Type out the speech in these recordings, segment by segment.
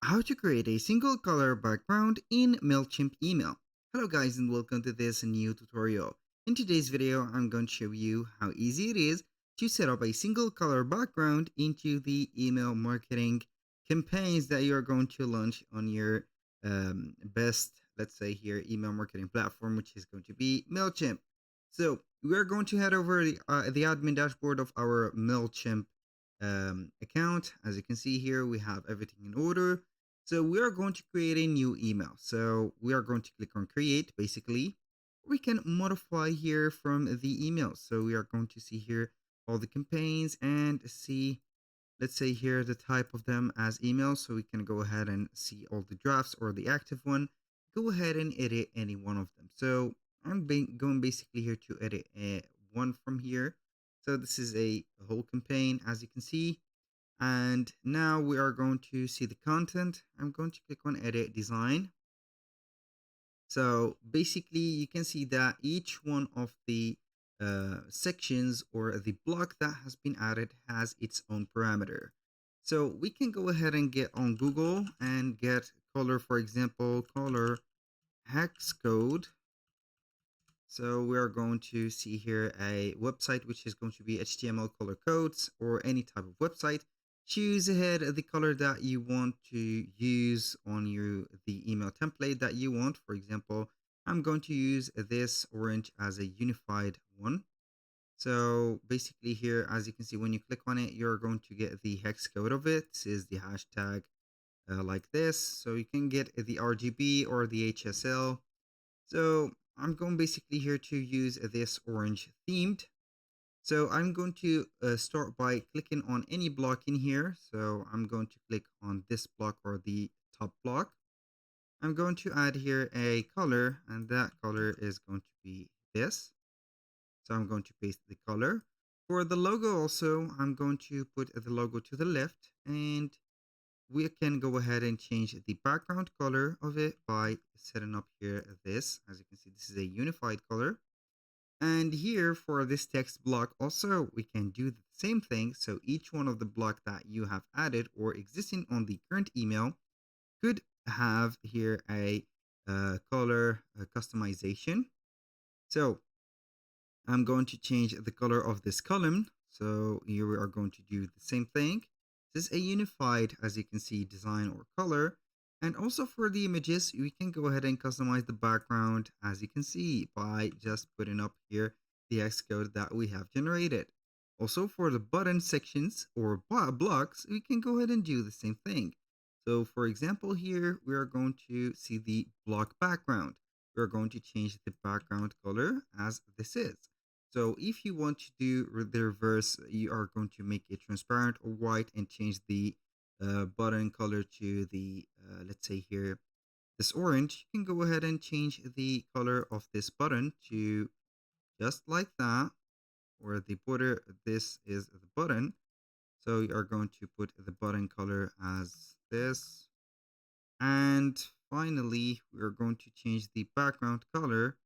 How to create a single color background in Mailchimp email. Hello guys and welcome to this new tutorial. In today's video, I'm going to show you how easy it is to set up a single color background into the email marketing campaigns that you're going to launch on your best, let's say here, email marketing platform, which is going to be Mailchimp. So we're going to head over the admin dashboard of our Mailchimp account. As you can see here, we have everything in order. So we are going to create a new email. So we are going to click on create. Basically, we can modify here from the email. So we are going to see here all the campaigns and see, let's say here, the type of them as emails. So we can go ahead and see all the drafts or the active one. Go ahead and edit any one of them. So I'm going basically here to edit one from here. So this is a whole campaign, as you can see. And now we are going to see the content. I'm going to click on edit design. So basically you can see that each one of the sections or the block that has been added has its own parameter. So we can go ahead and get on Google and get color, for example, color hex code. So we are going to see here a website which is going to be HTML color codes or any type of website. Choose ahead the color that you want to use on the email template that you want. For example, I'm going to use this orange as a unified one. So basically here, as you can see, when you click on it, you're going to get the hex code of it. This is the hashtag like this. So you can get the RGB or the HSL. So I'm going basically here to use this orange themed. So I'm going to start by clicking on any block in here. So I'm going to click on this block or the top block. I'm going to add here a color, and that color is going to be this. So I'm going to paste the color. For the logo also, I'm going to put the logo to the left, and we can go ahead and change the background color of it by setting up here this. As you can see, this is a unified color. And here for this text block also, we can do the same thing. So each one of the block that you have added or existing on the current email could have here a color customization. So I'm going to change the color of this column. So here we are going to do the same thing. This is a unified, as you can see, design or color. And also for the images, we can go ahead and customize the background, as you can see, by just putting up here the X code that we have generated. Also for the button sections or blocks, we can go ahead and do the same thing. So for example, here we are going to see the block background. We're going to change the background color as this is. So if you want to do the reverse, you are going to make it transparent or white and change the button color to the, let's say here, this orange. You can go ahead and change the color of this button to just like that, or the border, this is the button. So you are going to put the button color as this. And finally, we're going to change the background color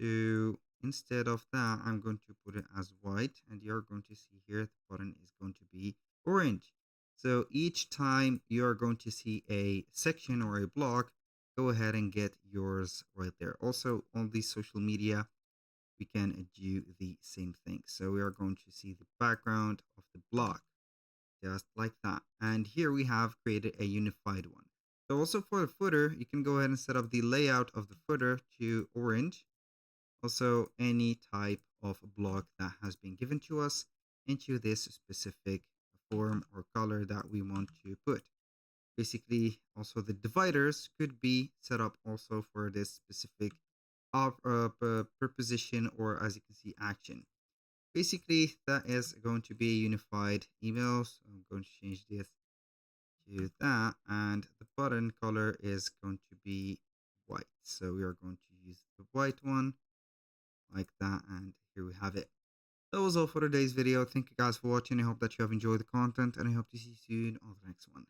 to, instead of that, I'm going to put it as white, and you're going to see here the button is going to be orange. So each time you're going to see a section or a block, go ahead and get yours right there. Also on the social media, we can do the same thing. So we are going to see the background of the block just like that. And here we have created a unified one. So also for the footer, you can go ahead and set up the layout of the footer to orange. Also any type of block that has been given to us into this specific form or color that we want to put. Basically, also the dividers could be set up also for this specific preposition or, as you can see, action. Basically, that is going to be a unified email. So I'm going to change this to that, and the button color is going to be white. So we are going to use the white one like that, and here we have it. That was all for today's video. Thank you guys for watching. I hope that you have enjoyed the content, and I hope to see you soon on the next one.